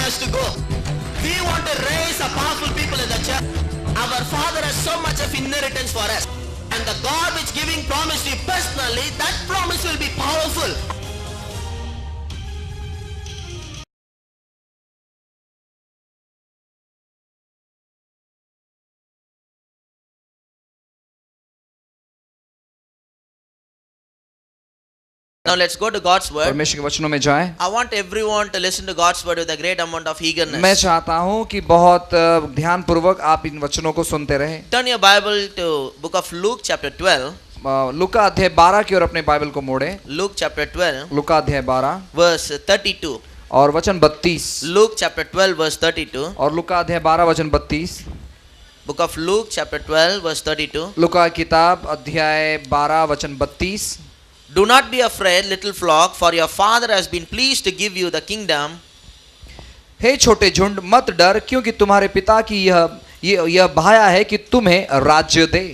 us to go. We want to raise a powerful people in the church. Our Father has so much of inheritance for us. And the God which giving promise to you personally, that promise will be powerful. Now let's go to God's word. परमेश्वर के वचनों में जाएं। I want everyone to listen to God's word with a great amount of eagerness. मैं चाहता हूं कि बहुत ध्यान पूर्वक आप इन वचनों को सुनते रहें। Turn your Bible to book of Luke chapter 12. लूका अध्याय 12 की ओर अपने बाइबल को मोड़ें। Luke chapter 12 लूका अध्याय 12 verse 32. और वचन 32। Luke chapter 12 verse 32. और लूका अध्याय 12 वचन 32। Book of Luke chapter 12 verse 32. लूका किताब अध्याय 12 वचन 32। Do not be afraid, little flock, for your Father has been pleased to give you the kingdom. हे छोटे झुंड मत डर, क्योंकि तुम्हारे पिता की यह भाया है कि तुम्हें राज्य दे।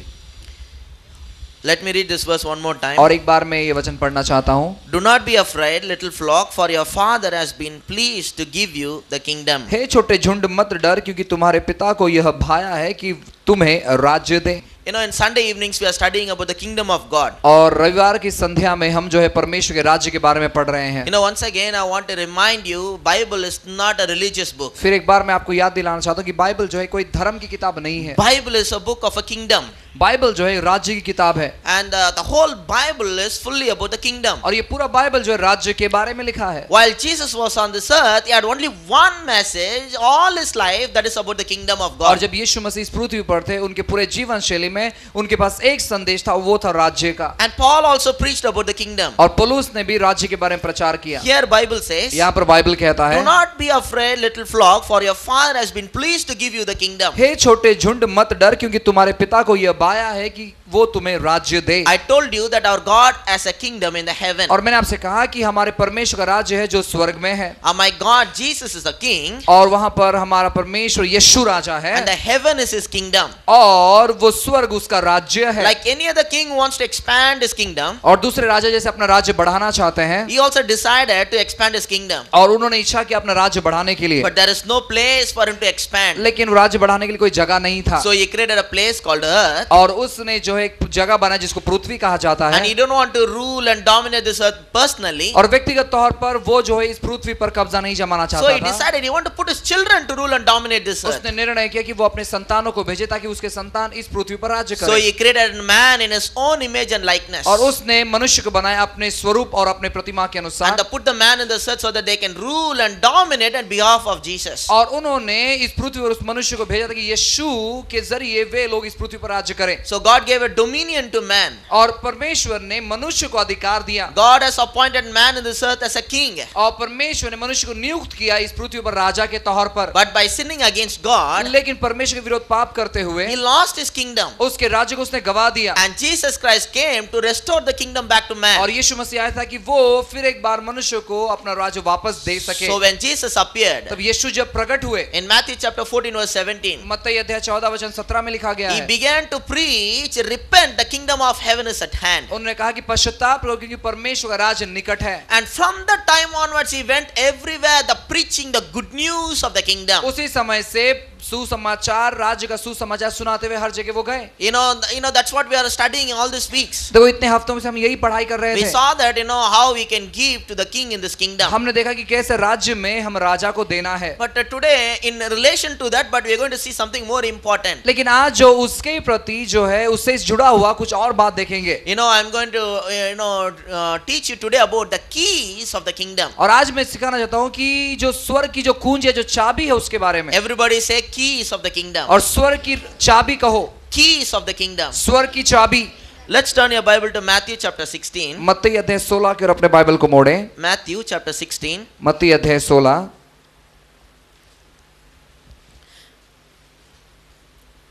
Let me read this verse one more time. और एक बार मैं ये वचन पढ़ना चाहता हूँ। Do not be afraid, little flock, for your Father has been pleased to give you the kingdom. हे छोटे झुंड मत डर, क्योंकि तुम्हारे पिता को यह भाया है कि तुम्हें राज्य दे। You know, in Sunday evenings we are studying about the kingdom of God. और रविवार की संध्या में हम जो है परमेश्वर के राज्य के बारे में पढ़ रहे हैं। You know, once again I want to remind you, Bible is not a religious book. फिर एक बार मैं आपको याद दिलाना चाहता हूँ कि बाइबल जो है कोई धर्म की किताब नहीं है। Bible is a book of a kingdom. Bible जो है राज्य की किताब है। And the whole Bible is fully about the kingdom. और ये पूरा बाइबल जो है राज्य के बारे में लिखा है। While Jesus was on this earth, he had only one message all his life, that is about the kingdom of God. और जब यीशु मसीह इस पृथ्वी पर थे, उनके पूरे जीवन शैली में उनके पास एक संदेश था, वो था राज्य का। And Paul also preached about the kingdom. और पौलुस ने भी राज्य के बारे में प्रचार किया। Here Bible says, यहाँ पर बाइबल कहता है, do not be afraid, little flock, for your Father has been pleased to give you the kingdom. हे छोटे झुंड मत डर, क्योंकि तुम्हारे पिता को यह भाया है कि वो तुम्हें राज्य दे। I told you that our God has a kingdom in the heaven. और मैंने आपसे कहा कि हमारे परमेश्वर का राज्य है जो स्वर्ग में है। My God Jesus is the king. और वहां पर हमारा परमेश्वर यीशु राजा है। And the heaven is his kingdom. और वो स्वर्ग उसका राज्य है। Like any other king wants to expand his kingdom. और दूसरे राजा जैसे अपना राज्य बढ़ाना चाहते हैं। He also decided to expand his kingdom. और उन्होंने इच्छा की अपना राज्य बढ़ाने के लिए। But there is no place for him to expand. लेकिन राज्य बढ़ाने के लिए कोई जगह नहीं था। So he created a place called earth. और उसने जो है एक जगह बनाई जिसको पृथ्वी कहा जाता है। And he don't want to rule and dominate this earth personally. और व्यक्तिगत तौर पर वो जो है इस पृथ्वी पर कब्जा नहीं जमाना चाहता So he था। decided he want to put his children to rule and dominate this earth. उसने निर्णय किया कि वो अपने संतानों को भेजे ताकि उसके संतान इस पृथ्वी पर राज्य करें। So he created a man in his own image and likeness. और उसने मनुष्य को बनाया अपने स्वरूप और अपने प्रतिमा के अनुसार। And to put the man in the earth so that they can rule and dominate on behalf of Jesus. और उन्होंने इस पृथ्वी पर उस मनुष्य को भेजा था कि यीशु के जरिए वे लोग इस पृथ्वी पर राज्य करें। So God gave a dominion to man. और परमेश्वर ने मनुष्य को अधिकार दिया। God has appointed man in this earth as a king. और परमेश्वर ने मनुष्य को नियुक्त किया इस पृथ्वी पर राजा के तौर पर। But by sinning against God, लेकिन परमेश्वर के विरुद्ध पाप करते हुए he lost his kingdom. उसके राज्य को उसने गवा दिया। And Jesus Christ came to restore the kingdom back to man. और यीशु मसीह आया था कि वो फिर एक बार मनुष्य को अपना राज्य वापस दे सके। So when Jesus appeared, तब यीशु जब प्रकट हुए, in Matthew chapter 14 verse 17, मत्ती अध्याय 14 वचन 17 में लिखा गया he है, began to preach, repent, the kingdom of heaven is at hand. उन्होंने कहा कि पश्चाताप लो क्योंकि परमेश्वर का राज्य निकट है। And from that time onwards he went everywhere the preaching the good news of the kingdom. उसी समय से सुसमाचार राज्य का सुसमाचार सुनाते हुए हर जगह वो गए। You know that's what we are studying all these weeks. देखो इतने हफ्तों में से हम यही पढ़ाई कर रहे We थे। saw that how we can give to the king in this kingdom. हमने देखा कि कैसे राज्य में हम राजा को देना है। But today in relation to that, but we are going to see something more important. लेकिन आज जो उसके प्रति जो है उससे जुड़ा हुआ कुछ और बात देखेंगे। I'm going to teach you today about the keys of the kingdom. और आज मैं सिखाना चाहता हूँ कि जो स्वर्ग की जो कुंजी है, जो चाबी है उसके बारे में। Everybody say keys of the kingdom. और स्वर्ग की चाबी कहो। Keys of the kingdom. स्वर्ग की चाबी। Let's turn your Bible to Matthew chapter 16. मत्ती अध्याय 16 के और अपने बाइबल को मोड़े। Matthew chapter 16. मत्ती अध्याय 16।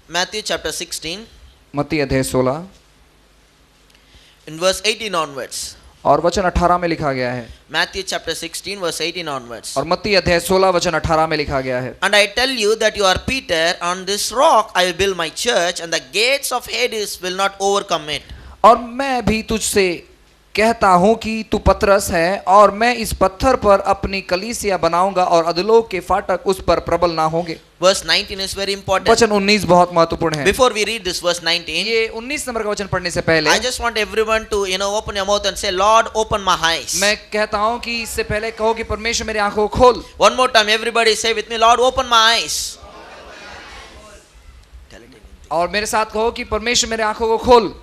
Matthew chapter 16. मत्ती अध्याय 16 in verse 18 onwards. और वचन 18 में लिखा गया है। Matthew chapter 16 verse 18 onwards. और मत्ती अध्याय 16 वचन 18 में लिखा गया है। And I tell you that you are Peter, on this rock I will build my church, and the gates of Hades will not overcome it. और मैं भी तुझसे कहता हूं कि तू पतरस है और मैं इस पत्थर पर अपनी कलीसिया बनाऊंगा और अधोलोक के फाटक उस पर प्रबल ना होंगे। Verse 19 is very important. वचन 19 बहुत महत्वपूर्ण है। Before we read this verse 19, ये 19 नंबर का वचन पढ़ने से पहले I just want everyone to, open your mouth and say, Lord, open my eyes. मैं कहता हूं कि इससे पहले कहो कि परमेश्वर मेरी आंखों को खोल। One more time, everybody say with me, Lord, open my eyes. और मेरे साथ कहो कि परमेश्वर मेरी आंखों को खोल,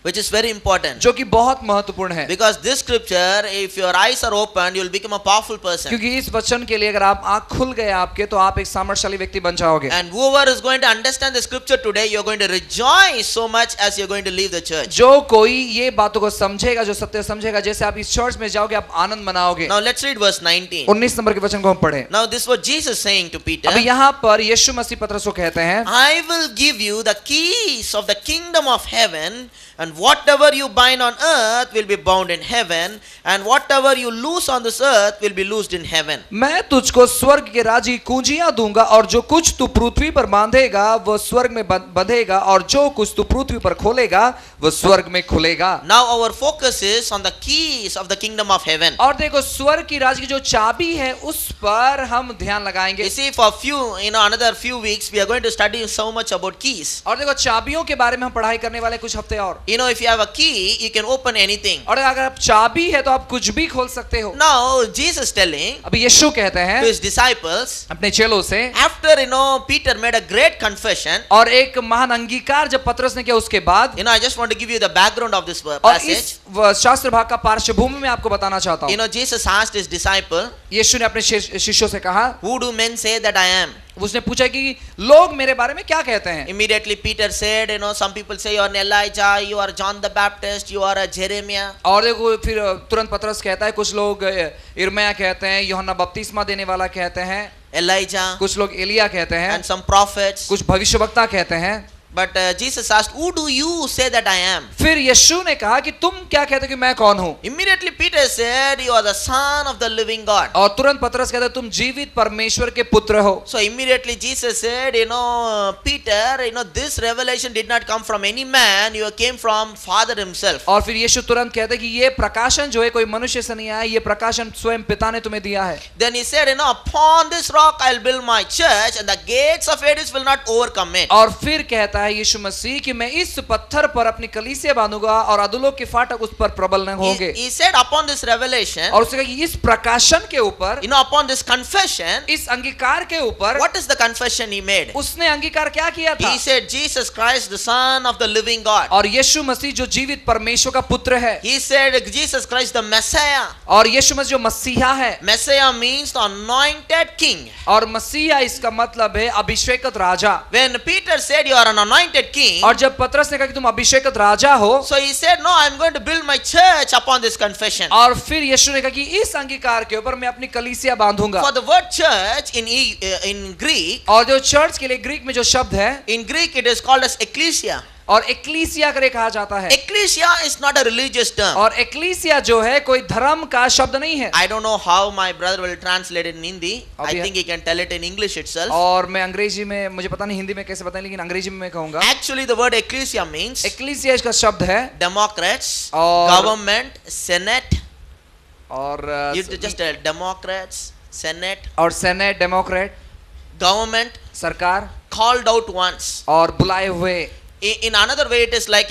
Which is very important. जो कि बहुत महत्वपूर्ण है। Because this scripture, if your eyes are opened, you will become a powerful person. क्योंकि इस वचन के लिए अगर आप आंख खुल गए आपके तो आप एक सामर्थ्यशाली व्यक्ति बन जाओगे। And whoever is going to understand the scripture today, you are going to rejoice so much as you are going to leave the church. जो कोई ये बातों को समझेगा, जो सत्य समझेगा, जैसे आप इस चर्च में जाओगे आप आनंद मनाओगे। Now let's read verse 19. 19 number के वचन को हम पढ़ें। Now this was Jesus saying to Peter. अभी यहाँ पर यीशु मसीह पतरस को कहते हैं, I will give you the keys of the kingdom of heaven, and whatever you bind on earth will be bound in heaven, and whatever you loose on this earth will be loosed in heaven. मैं तुझको स्वर्ग के राज्य की कुंजियां दूंगा और जो कुछ तू पृथ्वी पर बांधेगा वह स्वर्ग में बंधेगा और जो कुछ तू पृथ्वी पर खोलेगा वह स्वर्ग में खुलेगा। Now our focus is on the keys of the kingdom of heaven. और देखो स्वर्ग की राज्य की जो चाबी है उस पर हम ध्यान लगाएंगे। You see, for another few weeks we are going to study so much about keys. और देखो चाबियों के बारे में हम पढ़ाई करने वाले कुछ हफ्ते और। If you have a key, you can open anything. और अगर आप चाबी है तो आप कुछ भी खोल सकते हो। Now Jesus telling अभी यीशु कहते हैं to his disciples, अपने चेलों से, after Peter made a great confession, और एक महान अंगीकार जब पतरस ने किया उसके बाद, I just want to give you the background of this और passage. इस शास्त्र भाग का पार्श्वभूमि में आपको बताना चाहता हूँ। Jesus asked his disciple, यीशु ने अपने शिष्यों से कहा, who do men say that I am? उसने पूछा कि लोग मेरे बारे में क्या कहते हैं। Immediately Peter said, some people say you are Elijah, you are John the Baptist, you are a Jeremiah. और देखो फिर तुरंत पतरस कहता है, कुछ लोग यिर्मयाह कहते हैं, यूहन्ना बपतिस्मा देने वाला कहते हैं, Elijah, कुछ लोग एलिया कहते हैं, and some prophets. कुछ भविष्यवक्ता कहते हैं। But Jesus asked, who do you say that I am? फिर यीशु ने कहा कि तुम क्या कहते हो कि मैं कौन हूँ। Immediately Peter said, you are the son of the living God. और तुरंत पतरस कहता है तुम जीवित परमेश्वर के पुत्र हो। So immediately Jesus said, Peter, this revelation did not come from any man, you came from Father himself. और फिर यीशु तुरंत कहता है कि ये प्रकाशन जो है कोई मनुष्य से नहीं आया, ये प्रकाशन स्वयं पिता ने तुम्हें दिया है। Then he said, upon this rock I'll build my church, and the gates of Hades will not overcome it. और फिर कहता है यीशु मसीह कि मैं इस पत्थर पर अपनी कलीसिया बांधूंगा और अधोलोक के फाटक उस पर प्रबल न होंगे। He said upon this revelation, और उसने कहा कि इस प्रकाशन के ऊपर, upon this confession, इस अंगीकार के ऊपर, what is the confession he made? उसने अंगीकार क्या किया था? He said Jesus Christ, the Son of the living God. और यीशु मसीह जो जीवित परमेश्वर का पुत्र है। He said Jesus Christ, the Messiah. और यीशु मसीह जो मसीहा है। Messiah means the anointed king. और मसीहा इसका मतलब है अभिषेकत राजा। When Peter said you are an anointed king, और जब पतरस ने कहा कि तुम अभिषेकत राजा हो, so he said no, I am going to build my church upon this confession. और फिर यीशु ने कहा कि इस अंगीकार के ऊपर मैं अपनी कलीसिया बांधूंगा। For the word church in Greek, और जो चर्च के लिए ग्रीक में जो शब्द है, in Greek it is called as ecclesia. और एक्लीसिया करे कहा जाता है। Ecclesia is not a religious term. और एक्लीसिया जो है कोई धर्म का शब्द नहीं है। I don't know how my brother will translate it in Hindi. I think he can tell it in English itself. और मैं अंग्रेजी में, मुझे पता नहीं हिंदी में कैसे बताएं, लेकिन अंग्रेजी में मैं कहूंगा। Actually the word ecclesia means एक्लीसिया इसका शब्द है democrats, और government, senate, और just democrats, senate, और सेनेट, डेमोक्रेट, government, सरकार, called out ones. और बुलाए हुए। In another way it is like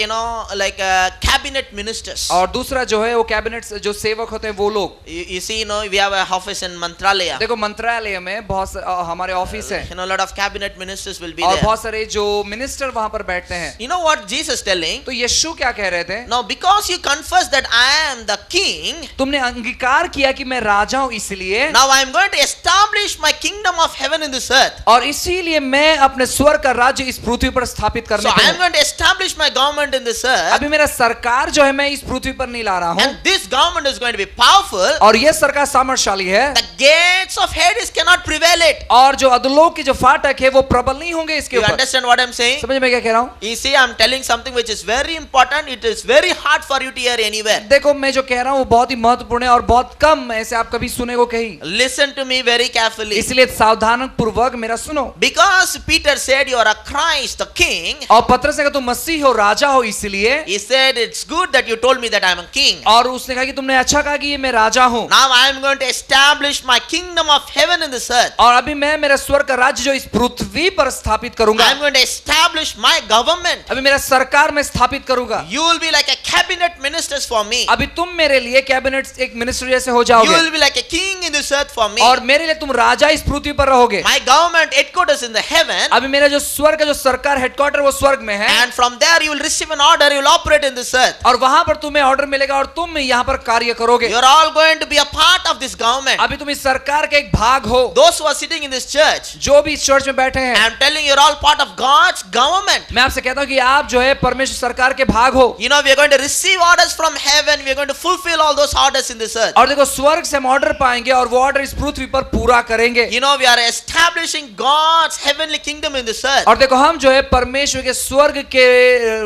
cabinet ministers. और दूसरा जो है वो कैबिनेट जो सेवक होते हैं वो लोग। You see, we have a office in Mantralaya. देखो मंत्रालय में बहुत हमारे ऑफिस है। A lot of cabinet ministers will be और there. बहुत सारे जो मिनिस्टर वहां पर बैठते हैं। You know what Jesus telling? तो यीशु क्या कह रहे थे? Now because you confess that I am the king, तुमने अंगीकार किया कि मैं राजा हूं, इसलिए now I am going to establish my kingdom of heaven in this earth. और इसीलिए मैं अपने स्वर्ग का राज्य इस पृथ्वी पर स्थापित करने So को I am हूं। going to establish my government in this earth. अभी मेरा सरकार जो है मैं इस पृथ्वी पर नहीं ला रहा हूं। And this government is going to be powerful. और यह सरकार सामर्थ्यशाली है। The gates of Hades cannot prevail it. और जो अधोलोक के जो फाटक है वो प्रबल नहीं होंगे इसके You ऊपर। understand what I am saying? समझ में क्या कह रहा हूं? You see, I am telling something which is very important. It is very hard for you to hear anywhere. देखो मैं जो कह रहा हूं वो बहुत ही महत्वपूर्ण है और बहुत कम ऐसे आप कभी सुने को कहीं। Listen to me very carefully. इसलिए सावधान पूर्वक मेरा सुनो। Because Peter said you are a Christ, the king. और पतरस पतरस ने कहा तुम मसीह हो, राजा हो, इसलिए। He said, it's good that you told me that I am a king. और उसने कहा कि तुमने अच्छा कहा कि ये मैं राजा हूँ। Now I am going to establish my kingdom of heaven in this earth. और अभी मैं मेरा स्वर्ग का राज्य जो इस पृथ्वी पर स्थापित करूंगा। I am going to establish my government. अभी मेरा सरकार में स्थापित करूंगा। You will be like a cabinet ministers for me. अभी तुम मेरे लिए कैबिनेट एक मिनिस्टर जैसे हो You जाओगे will be like a king in this earth for me. और मेरे लिए तुम राजा इस पृथ्वी पर रहोगे। My government headquarters in the heaven. अभी मेरा जो स्वर्ग का जो सरकार हेडक्वार्टर वो स्वर्ग में है And from there you will receive an order. You will operate in this earth. और वहां पर तुम्हें ऑर्डर मिलेगा और तुम यहाँ पर कार्य करोगे। You are all going to be a part of this government. अभी तुम इस सरकार के एक भाग हो। Those who are sitting in this church, जो भी इस चर्च में बैठे हैं, I am telling you, you're all part of God's government. मैं आपसे कहता हूँ कि आप जो है परमेश्वर सरकार के भाग हो। You know, we are going to receive orders from heaven. We are going to fulfill all those orders in this earth. और देखो स्वर्ग से हम ऑर्डर पाएंगे और वो ऑर्डर इस पृथ्वी पर पूरा करेंगे। You know, we are establishing God's heavenly kingdom in this earth. और देखो हम जो है परमेश्वर के स्वर्ग के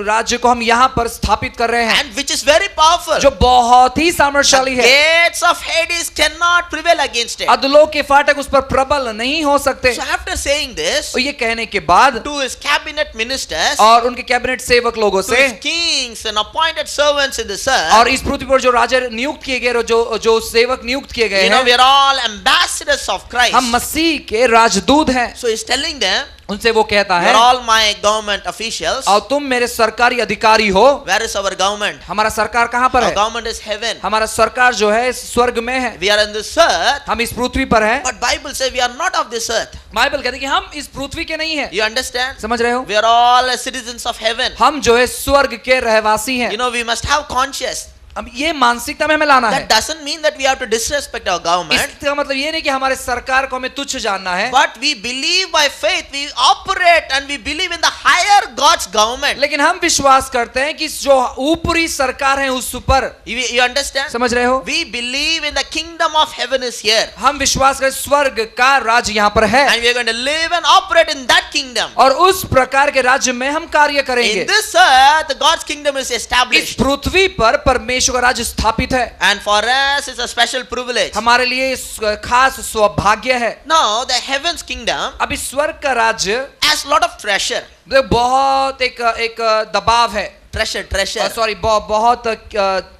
राज्य को हम यहाँ पर स्थापित कर रहे हैं, And which is very powerful. जो बहुत ही सामर्थ्यशाली The है। gates of Hades cannot prevail against it. अधोलोक के फाटक उस पर प्रबल नहीं हो सकते। So after saying this, और ये कहने के बाद to his cabinet ministers, और उनके कैबिनेट सेवक लोगों to से his kings and appointed servants in this earth, और इस पृथ्वी पर जो राजा नियुक्त किए गए और जो सेवक नियुक्त किए गए you know, हैं, we are all ambassadors of Christ. हम मसीह के राजदूत हैं। So he's telling them, उनसे वो कहता you है are all my government officials. और तुम मेरे सरकारी अधिकारी हो। Where is our government? हमारा सरकार कहाँ पर Our है? government is heaven. हमारा सरकार जो है स्वर्ग में है। We are in this earth, हम इस पृथ्वी पर हैं। but Bible says we are not of this earth. Bible कहती है कि हम इस पृथ्वी के नहीं हैं। You understand? समझ रहे हो? We are all citizens of heaven. हम जो है स्वर्ग के रहवासी हैं। You know, we must have conscience. अब ये मानसिकता में हमें लाना है। That doesn't mean that we have to disrespect our government. इसका मतलब ये नहीं कि हमारे सरकार को हमें तुच्छ जानना है, But we believe by faith, we operate and we believe in the higher God's government. लेकिन हम विश्वास करते हैं कि जो ऊपरी सरकार है उस पर। You understand? समझ रहे हो? We believe in the kingdom of heaven is here. हम विश्वास करते स्वर्ग का राज्य यहाँ पर है And we are going to live and operate in that kingdom. और उस प्रकार के राज्य में हम कार्य करेंगे। In this earth, God's kingdom is इस established. पृथ्वी पर परमेश्वर का राज्य स्थापित है। And for us, it's a special privilege. हमारे लिए इस खास सौभाग्य है। Now, the heaven's kingdom अभी स्वर्ग का राज्य has lot of treasure. बहुत एक दबाव है। Treasure. सॉरी बहुत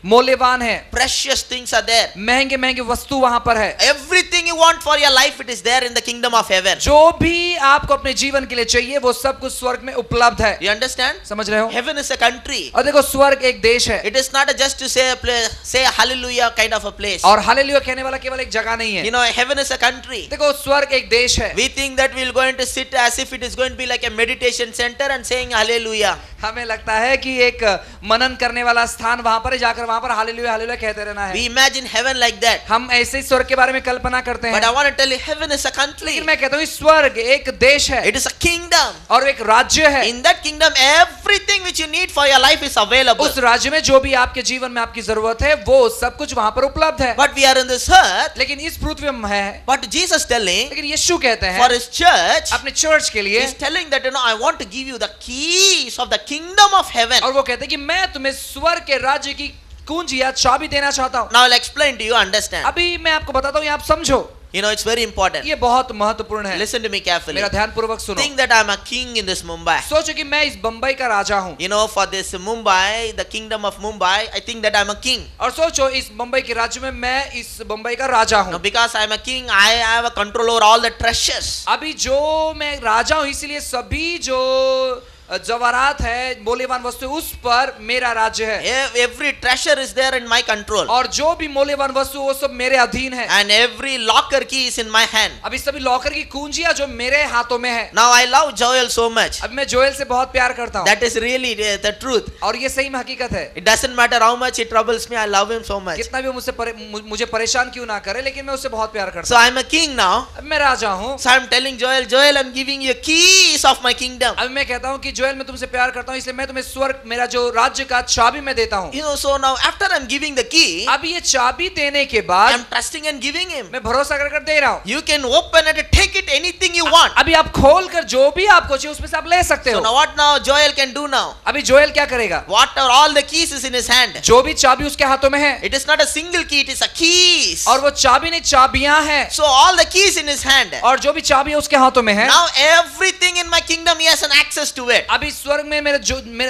मूल्यवान है। Precious things are there. महंगे महंगे वस्तु वहां पर है। Everything you want for your life, it is there in the kingdom of heaven. जो भी आपको अपने जीवन के लिए चाहिए वो सब कुछ स्वर्ग में उपलब्ध है। You understand? समझ रहे हो? Heaven is a country. और देखो स्वर्ग एक देश है It is not just to say a place, say a hallelujah kind of a place. और हालेलुया कहने वाला केवल एक जगह नहीं है। You know, heaven is a country. देखो स्वर्ग एक देश है। We think that we're going to sit as if it is going to be like a meditation center and saying hallelujah. हमें लगता है कि एक मनन करने वाला स्थान वहां पर है, जाकर वहां पर हालेलुया हालेलुया कहते रहना है। We imagine heaven like that. हम ऐसे ही स्वर्ग के बारे में कल्पना करते But हैं। I want to tell you, heaven is a country. लेकिन मैं कहता हूँ स्वर्ग एक देश है It is a kingdom. और एक राज्य है। In that kingdom, everything which you need for your life is available. उस राज्य में जो भी आपके जीवन में आपकी जरूरत है वो सब कुछ वहां पर उपलब्ध है। But we are in this earth. लेकिन इस पृथ्वी में है। But Jesus telling लेकिन यीशु कहते for हैं his church, अपने चर्च के लिए he's telling that, you know, I want to give you the keys of the kingdom of heaven. और वो कहते हैं कि मैं तुम्हें स्वर्ग के राज्य की कुंजी या चाबी देना चाहता हूँ। Now I'll explain to you, understand. अभी मैं आपको बताता हूँ, आप समझो। You know, it's very important. ये बहुत महत्वपूर्ण है। Listen to me carefully. मेरा ध्यान पूर्वक सुनो। Think that I'm a king in this Mumbai. सोचो कि मैं इस बंबई का राजा हूँ। You know, for this Mumbai, the kingdom of Mumbai, I think that I'm a king. और सोचो इस बंबई के राज्य में मैं इस बंबई का राजा Now, हूँ। because I'm a king, I have a control over all the treasures. अभी जो मैं राजा हूँ इसलिए सभी जो जवाहरात है मूल्यवान वस्तु उस पर मेरा राज्य है। Every treasure is there in my control. और जो भी मूल्यवान वस्तु वो सब मेरे अधीन है। And every locker key is in my hand. अभी सभी लॉकर की कुंजियां जो मेरे हाथों में है। Now I love Joel so much. अब मैं जोएल से बहुत प्यार करता हूँ। That is really the truth. और ये सही में हकीकत है। It doesn't matter how much it troubles me, I love him so much. कितना भी मुझे परेशान क्यों ना करे, लेकिन मैं उससे बहुत प्यार करता So हूँ। I'm a king now. अब मैं राजा हूँ। So I'm telling Joel, I'm giving you keys of my kingdom. अब मैं कहता हूँ कि जोएल मैं तुमसे प्यार करता हूँ इसलिए मैं तुम्हें स्वर्ग मेरा जो राज्य का चाबी मैं देता हूँ। You know, so now after I'm giving the key, अब ये चाबी देने के बाद I'm trusting and giving him. मैं भरोसा कर दे रहा हूँ। You can open it, take it, anything you want. अभी आप खोल कर जो भी आपको चाहिए उसमें से आप ले सकते So हो। now what now Joel can do now? अभी जोएल क्या करेगा? What are all the keys is in his hand? जो भी चाबी उसके हाथों में है It is not a single key, it is a keys. और वो चाबी नहीं चाबियां हैं So all the keys in his hand. और जो भी चाबी है उसके हाथों में है। Now everything in my kingdom he has an access to it. it. अभी स्वर्ग में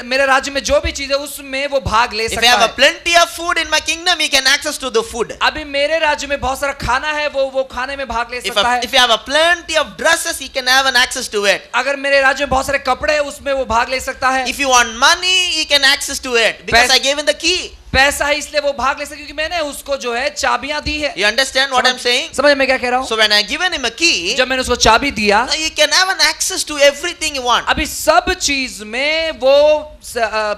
मेरे राज्य में जो भी चीज है उसमें वो भाग ले If सकता I have है। a plenty of food in my kingdom, he can access to the food. अभी मेरे राज्य में बहुत सारा खाना है, वो खाने में भाग ले सकता है। If you have a plenty of dresses, he can have an access to it. अगर मेरे राज्य में बहुत सारे कपड़े हैं उसमें वो भाग ले सकता है। If you want money, he can access to it because I gave him the key. पैसा है इसलिए वो भाग ले सकता है क्योंकि मैंने उसको जो है चाबियां दी है। You understand what I'm saying? समझ मैं क्या कह रहा हूँ? So when I given him a key, जब मैंने उसको चाबी दिया, he can have an access to everything you want. अभी सब चीज में वो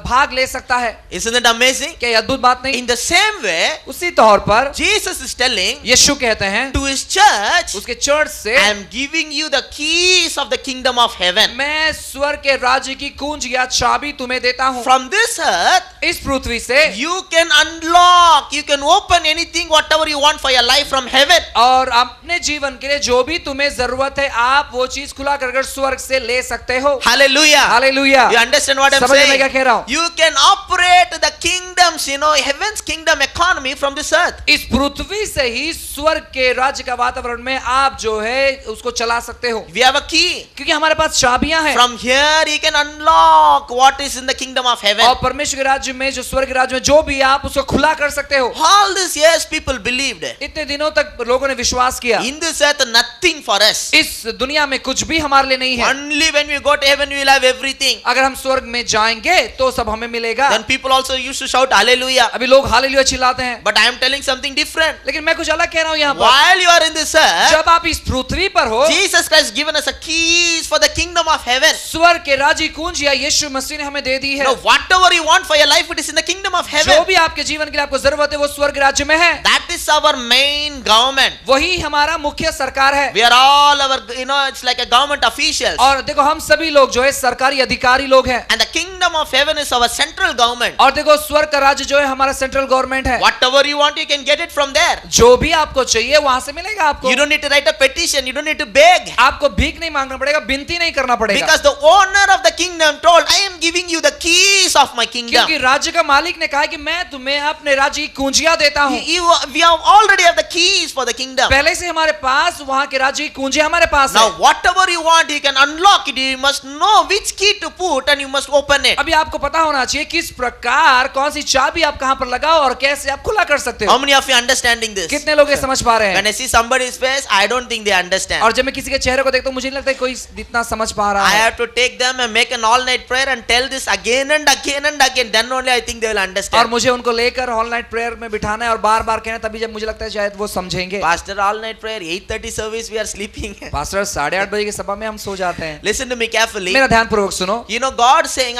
भाग ले सकता है। Isn't it amazing? क्या ये अद्भुत बात नहीं? In the same way, उसी तौर पर Jesus is telling यीशु कहते हैं to his church, उसके चर्च से, I am giving you the keys of the kingdom of heaven. मैं स्वर्ग के राज्य की कुंज या चाबी तुम्हें देता हूँ। From this earth, इस पृथ्वी से you can unlock, you can open anything, whatever you want for your life from heaven. और अपने जीवन के लिए जो भी तुम्हें जरूरत है आप वो चीज खुला कर स्वर्ग से ले सकते हो। Hallelujah. Hallelujah. You understand what I'm समझ में saying? क्या कह रहा हूँ? You can operate the kingdoms, heaven's kingdom economy from this earth. इस पृथ्वी से ही स्वर्ग के राज्य का वातावरण में आप जो है उसको चला सकते हो We have a key. क्योंकि हमारे पास चाबियां हैं। From here you can unlock what is in the kingdom of heaven. और परमेश्वर के राज्य में जो स्वर्ग के राज्य में जो भी आप उसको खुला कर सकते हो। All these years people believed. इतने दिनों तक लोगों ने विश्वास किया In this earth nothing for us. इस दुनिया में कुछ भी हमारे लिए नहीं है। Only when we go to heaven we will have everything. अगर हम स्वर्ग में जाएंगे तो सब हमें मिलेगा। Then people also used to shout hallelujah. अभी लोग हालेलुया चिल्लाते हैं, But I am telling something different. लेकिन मैं कुछ अलग कह रहा हूँ यहाँ पर। While you are in this earth, जब आप इस पृथ्वी पर हो, Jesus Christ given us a keys for the kingdom of heaven. स्वर्ग के राज्य कुंज या यीशु मसीह ने हमें दे दी है। Whatever you want for your life, it is in the kingdom of जो heaven. भी आपके जीवन के लिए आपको जरूरत है वो स्वर्ग राज्य में है। That is our main government. वही हमारा मुख्य सरकार है। We are all our, it's like a government officials. और देखो हम सभी लोग जो है सरकारी अधिकारी लोग हैं। And the kingdom of heaven is our central government. और देखो स्वर्ग का राज्य जो है हमारा सेंट्रल गवर्नमेंट है। Whatever you want, you can get it from there. जो भी आपको चाहिए वहां से मिलेगा आपको। You don't need to write a petition. You don't need to beg. आपको भीख नहीं मांगना पड़ेगा, विनती नहीं करना पड़ेगा। Because the owner of the kingdom told, I am giving you the keys of my kingdom. क्योंकि राज्य का मालिक ने कहा कि मैं तुम्हें अपने राज्य की कुंजियां देता हूँ। We have already have the keys for the kingdom. पहले से हमारे पास वहां के राज्य की कुंजियां हमारे पास Now है। whatever you want, you can unlock it. You must know which key to put and you must open it. अभी आपको पता होना चाहिए किस प्रकार कौन सी चाबी आप कहां पर लगाओ और कैसे आप खुला कर सकते How हो। many of you understanding this? कितने लोग ये समझ पा रहे When हैं? I see somebody's face, I don't think they understand. और जब मैं किसी के चेहरे को देखता हूँ मुझे नहीं लगता है कोई इतना समझ पा रहा I है। have to take them and make an all-night prayer and tell this again and again and again. Then only I think they will और understand. मुझे उनको लेकर ऑल नाइट प्रेयर में बिठाना है और बार बार कहना है, तभी जब मुझे लगता है शायद वो समझेंगे। Pastor, all-night prayer, 8:30 service, we are sleeping. Pastor 8:30 बजे की सभा में हम सो जाते हैं। Listen to me carefully. मेरा ध्यान पूर्वक सुनो। God saying,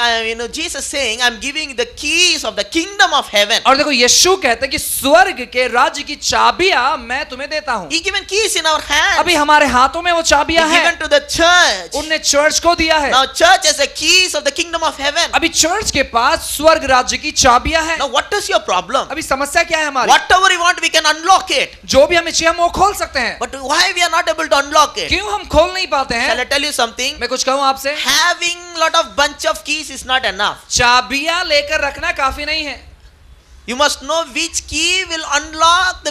Jesus saying, I'm giving the keys of the kingdom of heaven. और देखो यीशु कहते हैं कि स्वर्ग के राज्य की चाबियां मैं तुम्हें देता हूँ। He given keys in our hands. अभी हमारे हाथों में वो चाबियां He हैं। given to the church. उनने चर्च को दिया है। Now church has the keys of the kingdom of heaven. अभी चर्च के पास स्वर्ग राज्य की चाबियां हैं। Now what is your problem? अभी समस्या क्या है हमारी? Whatever you want, we can unlock it. जो भी हमें चाहिए हम वो खोल सकते हैं। But why we are not able to unlock it? क्यों हम खोल नहीं पाते Shall I हैं? tell you something? मैं कुछ कहूँ आपसे, Having lot of bunch of keys is not enough. चाबियां लेकर रखना काफी नहीं है। You must know which key will unlock the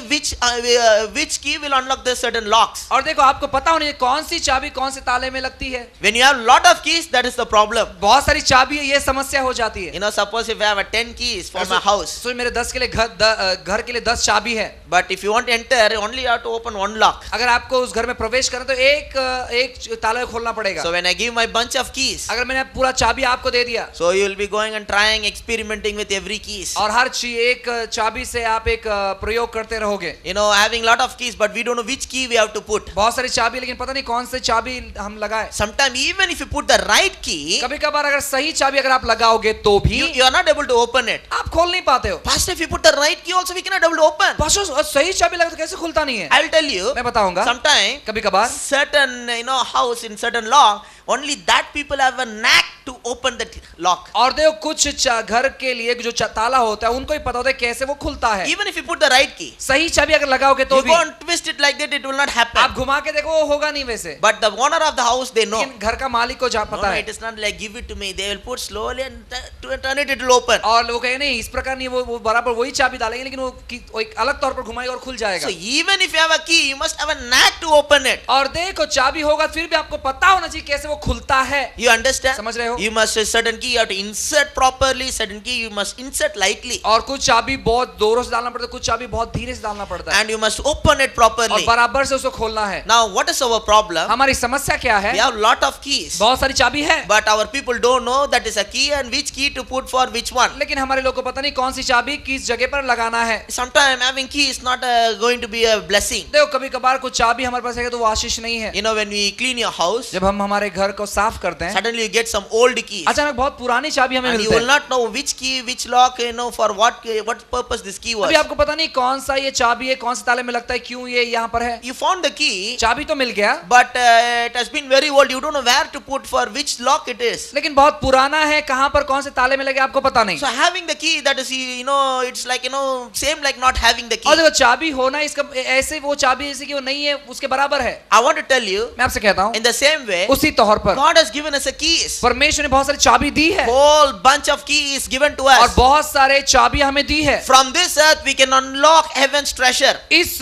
which key will unlock the certain locks. और देखो आपको पता होना चाहिए कौन सी चाबी कौन से ताले में लगती है। When you have lot of keys, that is the problem. बहुत सारी चाबी है ये समस्या हो जाती है। Suppose if I have 10 keys for my house, तो मेरे 10 के लिए घर के लिए 10 चाबी है। but if you want to enter, only you have to open one lock. अगर आपको उस घर में प्रवेश करना तो एक ताला खोलना पड़ेगा। So when I give my bunch of keys, अगर मैंने पूरा चाबी आपको दे दिया, so you will be going and trying, experimenting with every keys. और हर एक चाबी से आप एक प्रयोग करते रहोगे। Having lot of keys, but we don't know which key we have to put. बहुत सारी चाबी लेकिन पता नहीं कौन से चाबी हम लगाए। Sometimes even if you put the right key, कभी कभार अगर सही चाबी अगर आप लगाओगे तो भी you are not able to open it. आप खोल नहीं पाते हो। Pastor, if you put the right key also, we cannot able to open. सही चाबी लगा तो कैसे खुलता नहीं है? I'll tell you. मैं बताऊंगा। Sometimes कभी कभार certain house in certain lock, only that people have a knack to open that lock. और देखो कुछ घर के लिए जो ताला होता है उनको ही पता होता है कैसे वो खुलता है। Even if you put the right key, सही चाबी अगर लगाओगे तो you भी go and twist it like that, it will not happen. आप घुमा के देखो वो होगा नहीं वैसे। But the owner of the house, they know. लेकिन घर का मालिक को पता है। It is not like give it to me. They will put slowly and turn it, it will open. और लोग कहेंगे नहीं इस प्रकार नहीं, वो बराबर वही चाबी डालेंगे लेकिन वो एक अलग तौर पर घुमाएगा और खुल जाएगा। So even if you have a key, you must have a knack to open it. और देखो चाबी होगा फिर भी आपको पता होना चाहिए कैसे वो वो खुलता है। You understand? समझ रहे हो? You must certain key you have to insert properly, certain key you must insert lightly, और कुछ चाबी बहुत जोरों से डालना पड़ता है, कुछ चाबी बहुत धीरे से डालना पड़ता है, and you must open it और properly. बराबर से उसको खोलना है। Now what is our problem? हमारी समस्या क्या है? We have lot of keys, बहुत सारी चाबी है, but our people don't know that is a key and which key to put for which one. लेकिन हमारे लोग को पता नहीं कौन सी चाबी किस जगह पर लगाना है। Sometimes having key is not going to be a blessing. देखो कभी कभार कुछ चाबी हमारे पास है तो वो आशीष नहीं है। You know, when we clean your house, जब हम हमारे घर को साफ करते हैं, suddenly you get some old keys, अचानक बहुत पुरानी चाबी हमें and मिलती you will है। not know which key, which lock, you know, for what purpose this key was. अभी आपको पता नहीं कौन सा ये चाबी है, कौन से ताले में लगता है, क्यों ये यहाँ पर है। You found the key, चाबी तो मिल गया, but it has been very old. You don't know where to put for which lock it is. लेकिन बहुत पुराना है, कहाँ पर कौन से ताले में लगे आपको पता नहीं। So having the key, that is, you know, it's like, you know, same like not having the key. और देखो चाबी होना इसका ऐसे वो चाबी जैसे कि वो नहीं है उसके बराबर है। I want to tell you, मैं आपसे कहता हूँ in the same way, उसी तौर पर God has given us a keys. परमेश्वर ने बहुत सारी चाबी दी है Whole bunch of keys given to और us. बहुत सारे चाबी हमें दी है। From this earth, we can unlock heaven's treasure, इस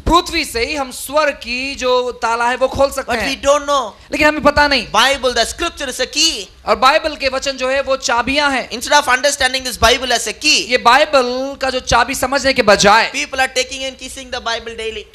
पृथ्वी से ही हम स्वर्ग की जो ताला है वो खोल सकते but we हैं, don't know. लेकिन हमें पता नहीं। Bible, the scripture is a key. और बाइबल के वचन जो है वो चाबियां हैं। Instead of understanding this Bible as a key, ये बाइबल का जो चाबी समझने के बजाय people are taking and kissing the Bible daily.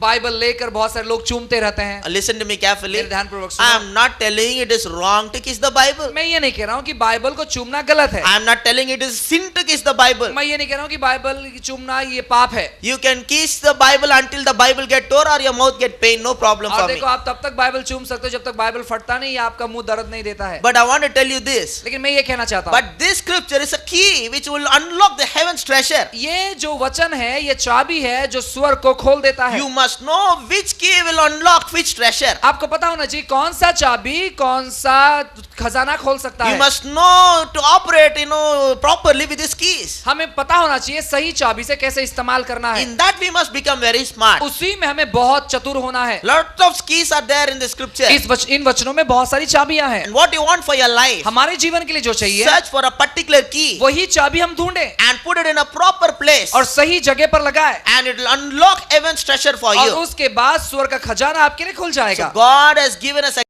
Bible लेकर बहुत सारे लोग चूमते रहते हैं। Listen to me carefully. मेरे ध्यानपूर्वक I सुनो। am not telling it is wrong to kiss the Bible. मैं ये नहीं कह रहा हूँ कि बाइबल को चूमना गलत है। I am not telling it is sin to kiss the Bible. मैं ये नहीं कह रहा हूँ कि बाइबल चूमना ये पाप है। You can kiss the Bible until the Bible get tore or your mouth get pain. No problem और for me. देखो आप तब तक बाइबल चूम सकते हो जब तक बाइबल फटता नहीं या आपका मुंह दर्द नहीं देता है। But I want to tell you this. लेकिन मैं ये कहना चाहता हूँ, But this scripture is a key which will unlock the heaven's treasure. ये जो वचन है ये चाबी है जो स्वर्ग को खोल देता है। You must know which key will unlock which treasure. आपको पता होना चाहिए कौन सा चाबी कौन सा खजाना खोल सकता You है। must know to operate, you know, properly with these keys. हमें पता होना चाहिए सही चाबी से कैसे इस्तेमाल करना है। In that we must become very smart. उसी में हमें बहुत चतुर होना है। Lot of keys are there in the scripture. इन वचनों में बहुत सारी चाबियां हैं। And what you want for your life, हमारे जीवन के लिए जो चाहिए search for a particular key वही चाबी हम ढूंढे and put it in a proper place, और सही जगह पर लगाए and it will unlock heaven's treasure for और you. उसके बाद स्वर्ग का खजाना आपके लिए खुल So जाएगा। God has given us a